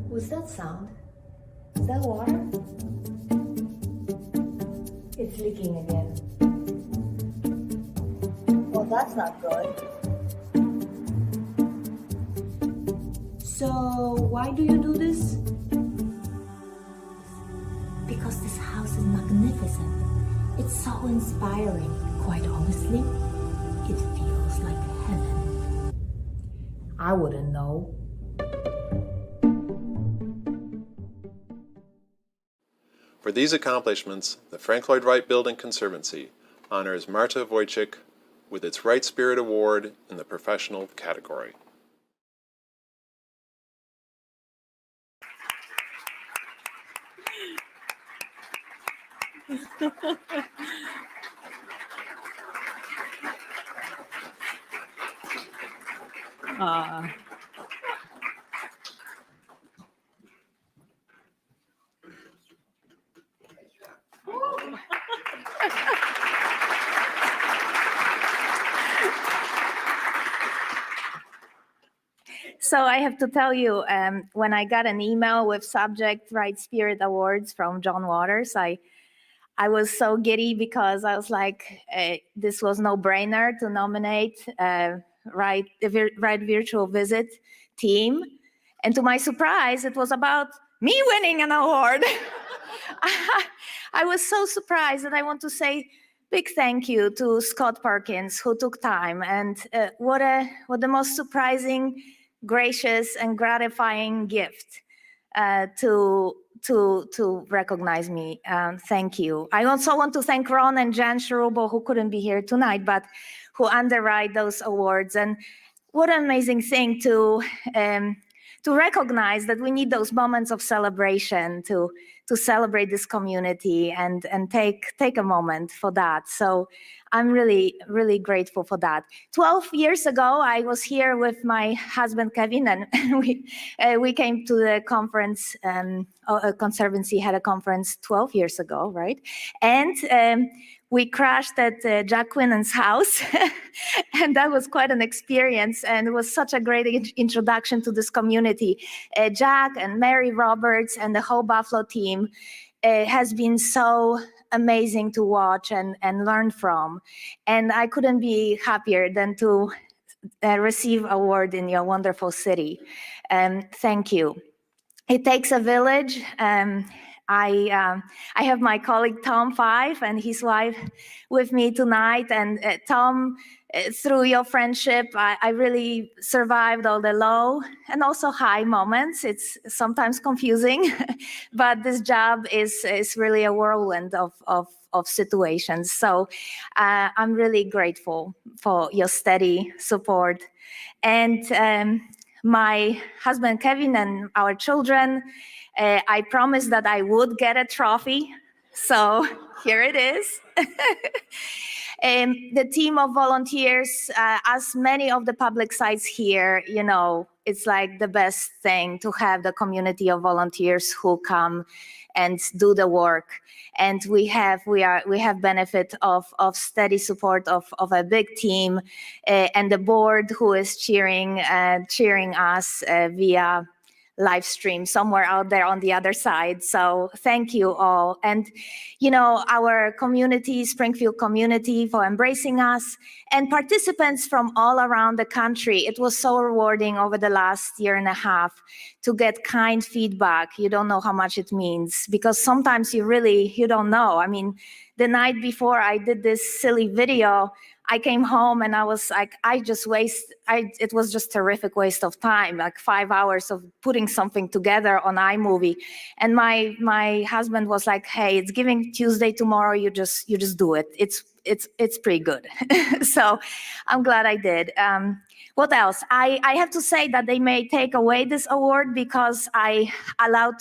H: What's that sound? Is that water? It's leaking again. Well, that's not good. So, why do you do this? because this house is magnificent. It's so inspiring. Quite honestly, it feels like heaven. I wouldn't know.
F: For these accomplishments, the Frank Lloyd Wright Building Conservancy honors Marta Wojcik with its Wright Spirit Award in the professional category.
B: So I have to tell you, when I got an email with subject Wright Spirit Awards from John Waters, I was so giddy because I was like, this was no brainer to nominate Wright Virtual Visit team. And to my surprise, it was about me winning an award. I was so surprised, and I want to say big thank you to Scott Perkins, who took time, and what the most surprising, gracious, and gratifying gift to recognize me. Thank you. I also want to thank Ron and Jan Sharubo, who couldn't be here tonight, but who underwrite those awards. And what an amazing thing to recognize that we need those moments of celebration to celebrate this community and take a moment for that. So I'm really, really grateful for that. 12 years ago, I was here with my husband, Kevin, and we came to the conference. Conservancy had a conference 12 years ago, right? And we crashed at Jack Quinnan's house, and that was quite an experience, and it was such a great introduction to this community. Jack and Mary Roberts and the whole Buffalo team has been so amazing to watch and learn from, and I couldn't be happier than to receive an award in your wonderful city. Thank you. It takes a village. I have my colleague Tom Fife and his wife with me tonight. And Tom, through your friendship, I really survived all the low and also high moments. It's sometimes confusing, but this job is really a whirlwind of situations. So I'm really grateful for your steady support. And my husband Kevin and our children, I promised that I would get a trophy, so here it is. The team of volunteers, as many of the public sites here, you know, it's like the best thing to have the community of volunteers who come and do the work. And we have benefit of steady support of a big team, and the board who is cheering us via live stream somewhere out there on the other side. So thank you all. And, you know, our community, Springfield community, for embracing us, and participants from all around the country. It was so rewarding over the last year and a half to get kind feedback. You don't know how much it means, because sometimes you don't know. I mean, the night before I did this silly video, I came home and I was like, it was just a terrific waste of time, like 5 hours of putting something together on iMovie. And my husband was like, hey, it's Giving Tuesday tomorrow. You just do it. It's pretty good. So I'm glad I did. What else? I have to say that they may take away this award because I allowed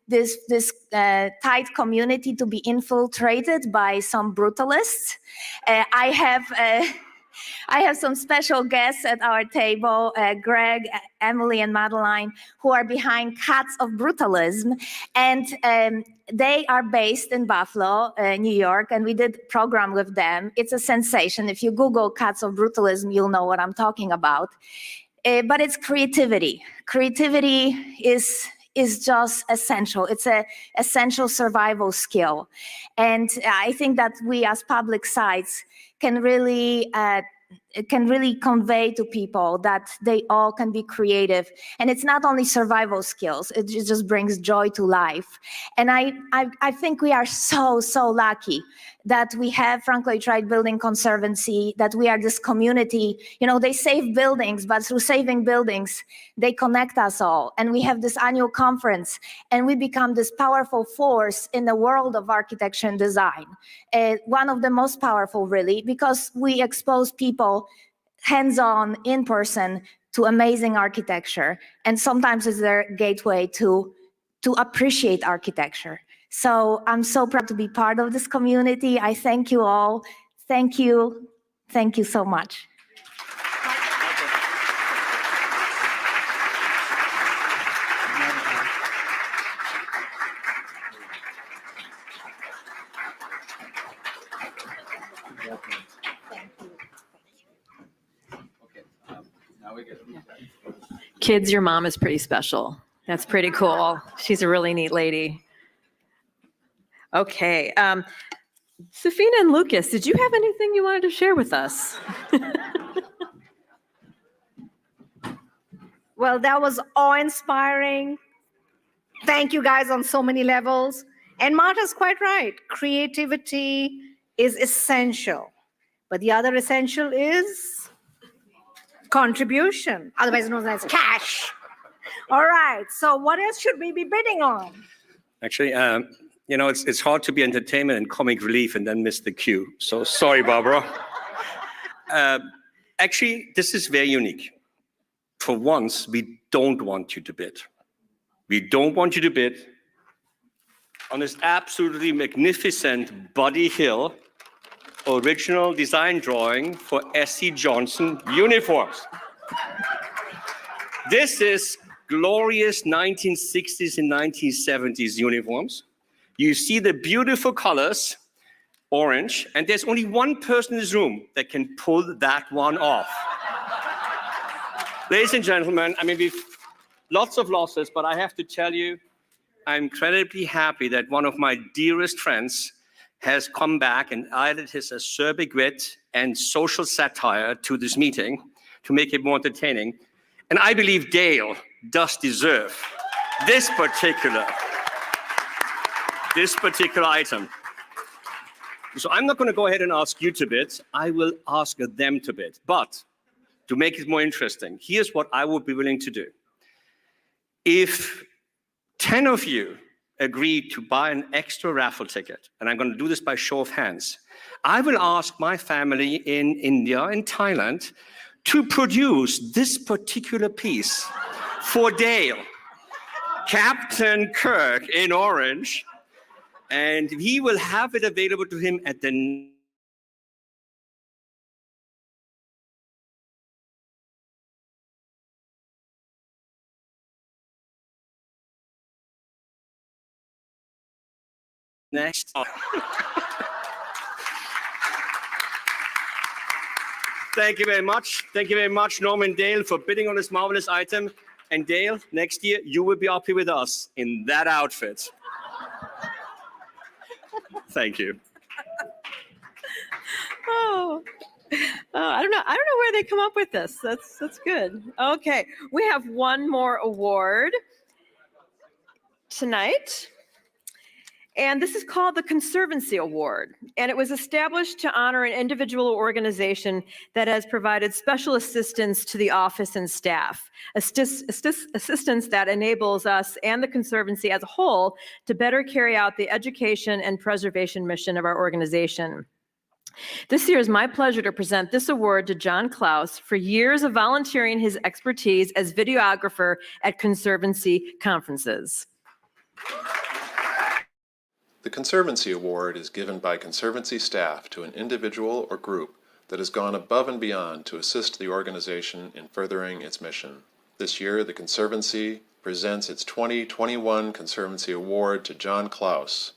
B: this tight community to be infiltrated by some brutalists. I have some special guests at our table, Greg, Emily, and Madeline, who are behind Cats of Brutalism. And they are based in Buffalo, New York, and we did a program with them. It's a sensation. If you Google Cats of Brutalism, you'll know what I'm talking about. But it's creativity. Creativity is just essential. It's an essential survival skill. And I think that we as public sites can really
H: it can really convey to people that they all can be creative. And it's not only survival skills, it just brings joy to life. And I think we are so lucky that we have Frank Lloyd Wright Building Conservancy, that we are this community. You know, they save buildings, but through saving buildings, they connect us all. And we have this annual conference, and we become this powerful force in the world of architecture and design. One of the most powerful, really, because we expose people hands-on, in person, to amazing architecture. And sometimes it's their gateway to appreciate architecture. So I'm so proud to be part of this community. I thank you all. Thank you. Thank you so much.
E: Kids, your mom is pretty special. That's pretty cool. She's a really neat lady. Okay. Safina and Lucas, did you have anything you wanted to share with us?
B: Well, that was awe-inspiring. Thank you guys on so many levels. And Marta's quite right. Creativity is essential. But the other essential is contribution, otherwise known as cash. All right, so what else should we be bidding on?
C: Actually, you know, it's hard to be entertainment and comic relief and then miss the cue. So sorry, Barbara. Actually, this is very unique. For once, we don't want you to bid. We don't want you to bid on this absolutely magnificent Buddy Hill original design drawing for S.C. Johnson uniforms. This is glorious 1960s and 1970s uniforms. You see the beautiful colors, orange, and there's only one person in this room that can pull that one off. Ladies and gentlemen, I mean, we've lots of losses, but I have to tell you, I'm incredibly happy that one of my dearest friends has come back and added his acerbic wit and social satire to this meeting to make it more entertaining. And I believe Dale does deserve this particular item. So I'm not going to go ahead and ask you to bid. I will ask them to bid. But to make it more interesting, here's what I would be willing to do. If 10 of you agree to buy an extra raffle ticket, and I'm going to do this by show of hands, I will ask my family in India and Thailand to produce this particular piece for Dale, Captain Kirk in orange, and he will have it available to him at the next. Thank you very much. Thank you very much, Norm and Dale, for bidding on this marvelous item. And Dale, next year, you will be up here with us in that outfit. Thank you.
E: Oh, I don't know where they come up with this. That's good. Okay, we have one more award tonight. And this is called the Conservancy Award. And it was established to honor an individual or organization that has provided special assistance to the office and staff, assistance that enables us and the Conservancy as a whole to better carry out the education and preservation mission of our organization. This year is my pleasure to present this award to John Klaus for years of volunteering his expertise as videographer at Conservancy conferences.
F: The Conservancy Award is given by Conservancy staff to an individual or group that has gone above and beyond to assist the organization in furthering its mission. This year, the Conservancy presents its 2021 Conservancy Award to John Klaus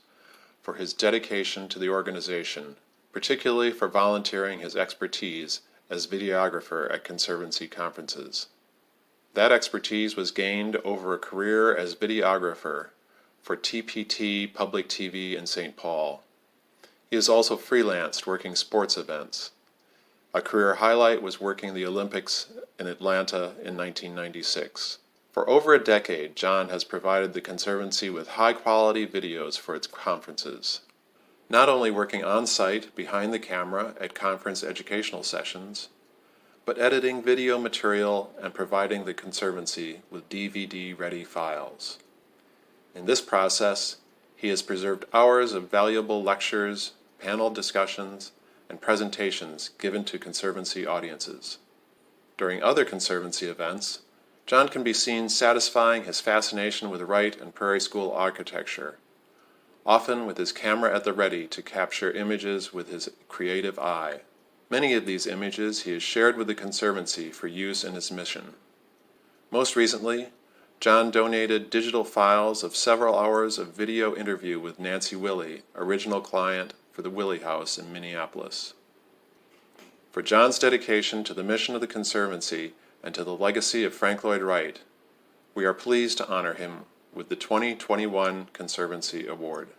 F: for his dedication to the organization, particularly for volunteering his expertise as videographer at Conservancy conferences. That expertise was gained over a career as videographer for TPT Public TV in St. Paul. He has also freelanced working sports events. A career highlight was working the Olympics in Atlanta in 1996. For over a decade, John has provided the Conservancy with high-quality videos for its conferences. Not only working on-site behind the camera at conference educational sessions, but editing video material and providing the Conservancy with DVD-ready files. In this process, he has preserved hours of valuable lectures, panel discussions, and presentations given to Conservancy audiences. During other Conservancy events, John can be seen satisfying his fascination with Wright and Prairie School architecture, often with his camera at the ready to capture images with his creative eye. Many of these images he has shared with the Conservancy for use in his mission. Most recently, John donated digital files of several hours of video interview with Nancy Willey, original client for the Willey House in Minneapolis. For John's dedication to the mission of the Conservancy and to the legacy of Frank Lloyd Wright, we are pleased to honor him with the 2021 Conservancy Award.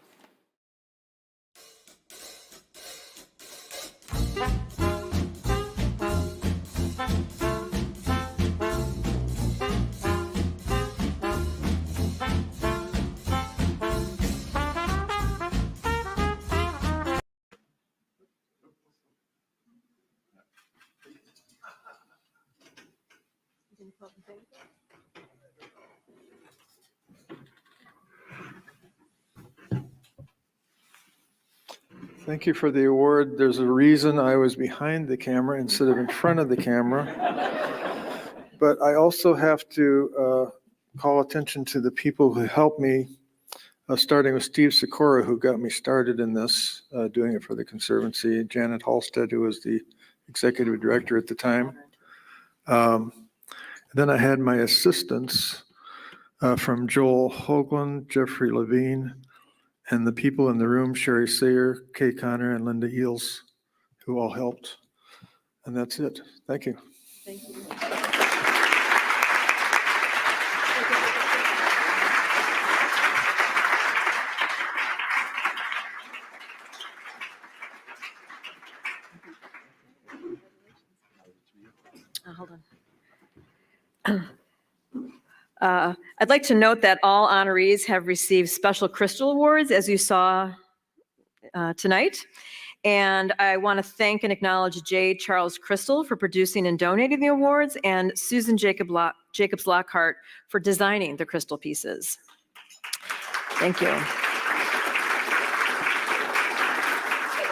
R: Thank you for the award. There's a reason I was behind the camera instead of in front of the camera. But I also have to call attention to the people who helped me, starting with Steve Sikora, who got me started in this, doing it for the Conservancy, Janet Halstead, who was the executive director at the time. Then I had my assistants from Joel Hoagland, Jeffrey Levine, and the people in the room, Sherry Sayer, Kay Connor, and Linda Eels, who all helped. And that's it. Thank you.
E: Thank you. Hold on. I'd like to note that all honorees have received special crystal awards, as you saw tonight. And I want to thank and acknowledge J. Charles Crystal for producing and donating the awards, and Susan Jacobs Lockhart for designing the crystal pieces. Thank you.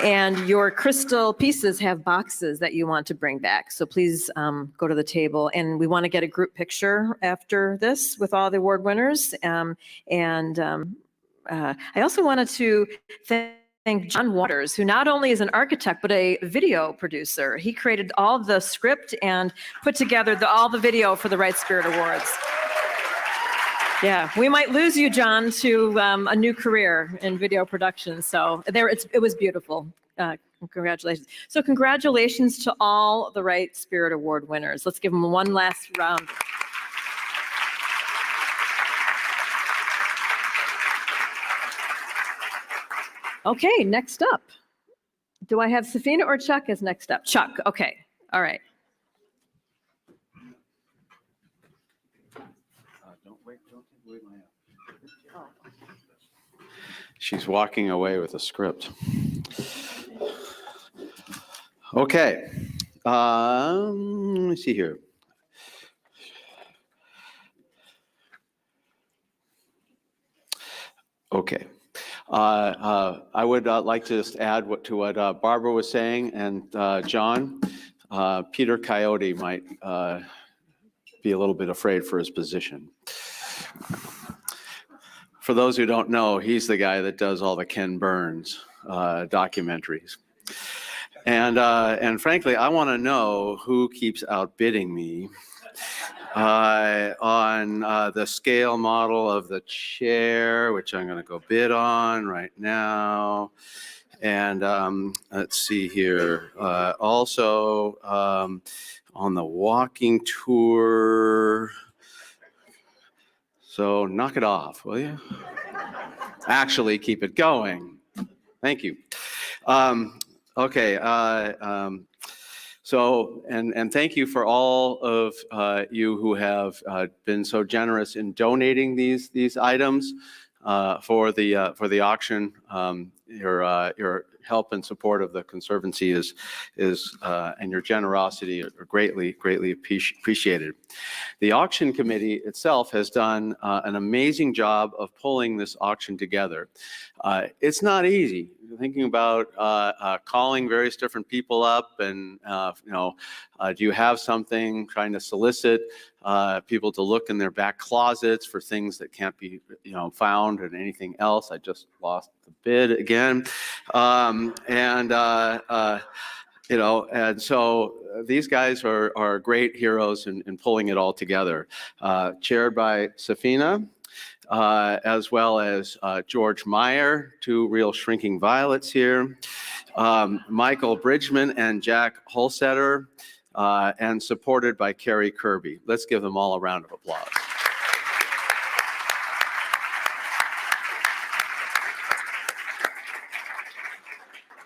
E: And your crystal pieces have boxes that you want to bring back. So please go to the table. And we want to get a group picture after this with all the award winners. I also wanted to thank John Waters, who not only is an architect, but a video producer. He created all the script and put together all the video for the Wright Spirit Awards. Yeah, we might lose you, John, to a new career in video production. So it was beautiful. Congratulations. So congratulations to all the Wright Spirit Award winners. Let's give them one last round. Okay, next up. Do I have Safina or Chuck as next up? Chuck, okay, all right.
A: She's walking away with a script. Okay. Let me see here. Okay. I would like to just add to what Barbara was saying, and John, Peter Coyote might be a little bit afraid for his position. For those who don't know, he's the guy that does all the Ken Burns documentaries. And frankly, I want to know who keeps outbidding me on the scale model of the chair, which I'm going to go bid on right now. And let's see here. Also on the walking tour. So knock it off, will you? Actually, keep it going. Thank you. Okay. So So, and thank you for all of you who have been so generous in donating these items for the auction. Your help and support of the Conservancy is and your generosity are greatly appreciated. The auction committee itself has done an amazing job of pulling this auction together. It's not easy. Thinking about calling various different people up and do you have something, trying to solicit people to look in their back closets for things that can't be found and anything else. I just lost the bid again. And so these guys are great heroes in pulling it all together. Chaired by Safina, as well as George Meyer, two real shrinking violets here, Michael Bridgman and Jack Holsetter, and supported by Carrie Kirby. Let's give them all a round of applause.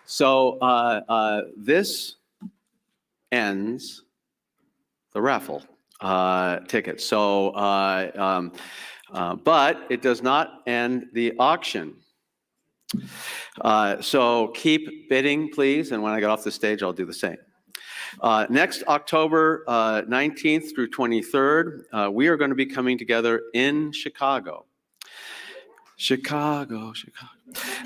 A: So this ends the raffle ticket. So, but it does not end the auction. So keep bidding, please. And when I get off the stage, I'll do the same. Next October 19th through 23rd, we are going to be coming together in Chicago. Chicago.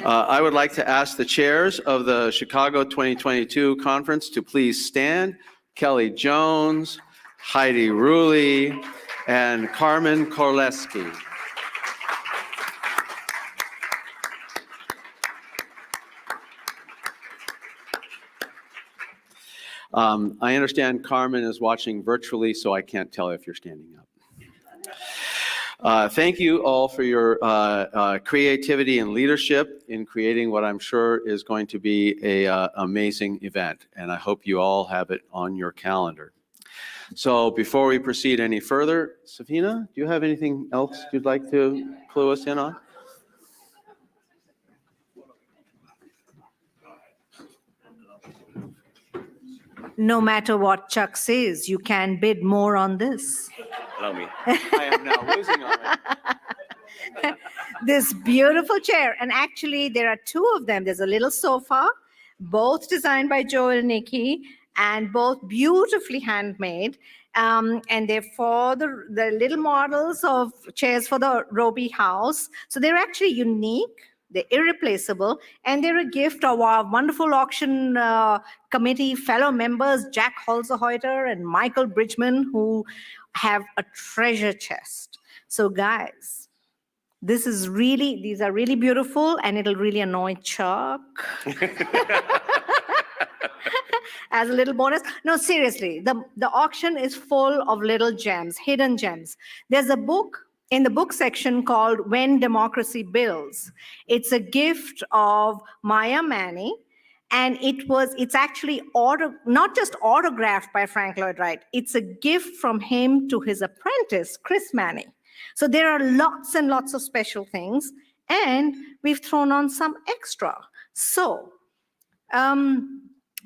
A: I would like to ask the chairs of the Chicago 2022 conference to please stand. Kelly Jones, Heidi Ruley, and Carmen Korleski. I understand Carmen is watching virtually, so I can't tell if you're standing up. Thank you all for your creativity and leadership in creating what I'm sure is going to be an amazing event, and I hope you all have it on your calendar. So before we proceed any further, Safina, do you have anything else you'd like to clue us in on?
B: No matter what Chuck says, you can bid more on this.
C: Allow me.
A: I am now losing on it.
B: This beautiful chair, and actually there are two of them. There's a little sofa, both designed by Joe and Nikki, and both beautifully handmade. And they're for the little models of chairs for the Roby house. So they're actually unique. They're irreplaceable, and they're a gift of our wonderful auction committee fellow members, Jack Holzerheuter and Michael Bridgman, who have a treasure chest. So guys, these are really beautiful, and it'll really annoy Chuck. As a little bonus. No, seriously, the auction is full of little gems, hidden gems. There's a book in the book section called When Democracy Builds. It's a gift of Maya Manny, and it's actually not just autographed by Frank Lloyd Wright, it's a gift from him to his apprentice, Chris Manny. So there are lots and lots of special things, and we've thrown on some extra. So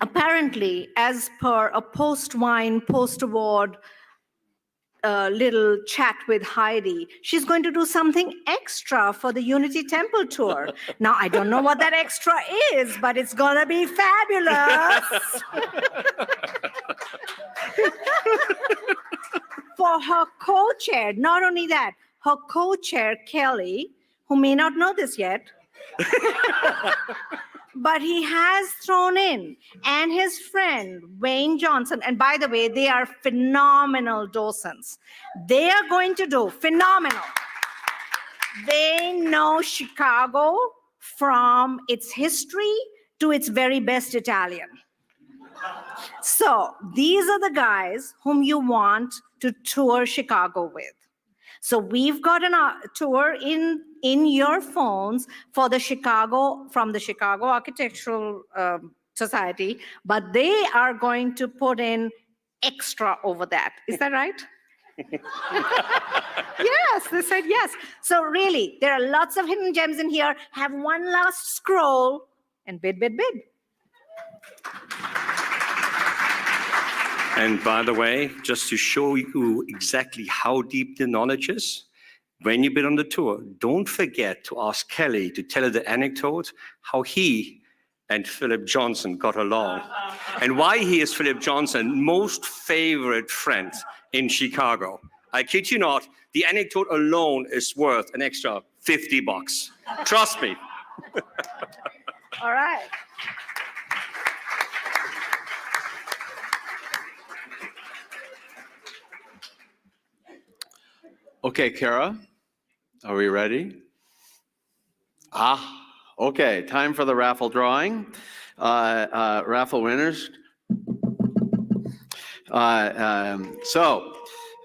B: apparently, as per a post-wine, post-award little chat with Heidi, she's going to do something extra for the Unity Temple tour. Now, I don't know what that extra is, but it's going to be fabulous. For her co-chair, not only that, her co-chair, Kelly, who may not know this yet, but he has thrown in, and his friend, Wayne Johnson, and by the way, they are phenomenal docents. They are going to do phenomenal. They know Chicago from its history to its very best Italian. So these are the guys whom you want to tour Chicago with. So we've got a tour in your phones from the Chicago Architectural Society, but they are going to put in extra over that. Is that right? Yes, they said yes. So really, there are lots of hidden gems in here. Have one last scroll and bid, bid, bid.
C: And by the way, just to show you exactly how deep the knowledge is, when you've been on the tour, don't forget to ask Kelly to tell her the anecdote how he and Philip Johnson got along and why he is Philip Johnson's most favorite friend in Chicago. I kid you not, the anecdote alone is worth an extra $50. Trust me.
B: All right.
A: Okay, Kara, are we ready? Okay, time for the raffle drawing. Raffle winners.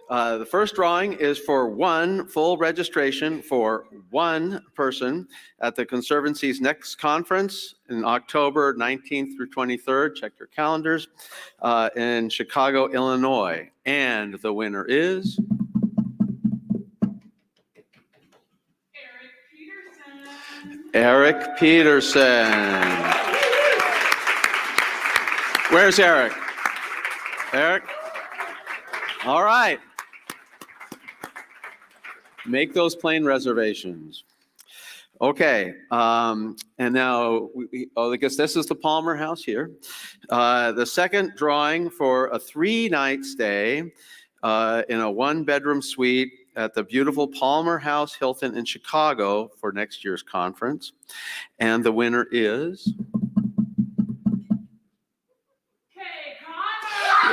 A: The first drawing is for one full registration for one person at the Conservancy's next conference in October 19th through 23rd. Check your calendars in Chicago, Illinois. And the winner is Eric Peterson. Where's Eric? Eric? All right. Make those plane reservations. Okay. And now, I guess this is the Palmer House here. The second drawing for a 3-night stay in a 1-bedroom suite at the beautiful Palmer House Hilton in Chicago for next year's conference. And the winner is...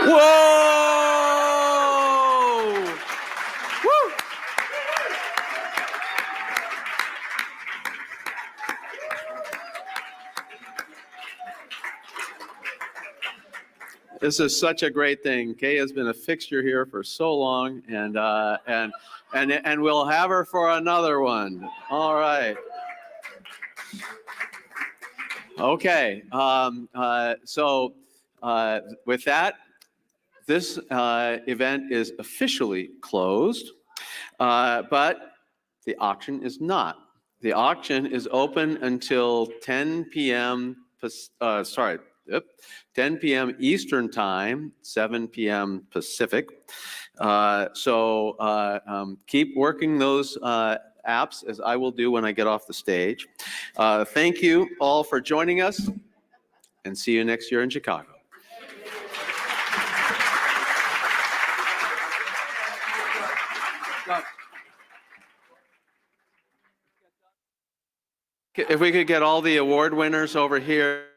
A: Whoa! Woo! This is such a great thing. Kay has been a fixture here for so long, and we'll have her for another one. All right. Okay. With that, this event is officially closed, but the auction is not. The auction is open until 10 p.m. 10 p.m. Eastern Time, 7 p.m. Pacific. Keep working those apps, as I will do when I get off the stage. Thank you all for joining us, and see you next year in Chicago. If we could get all the award winners over here.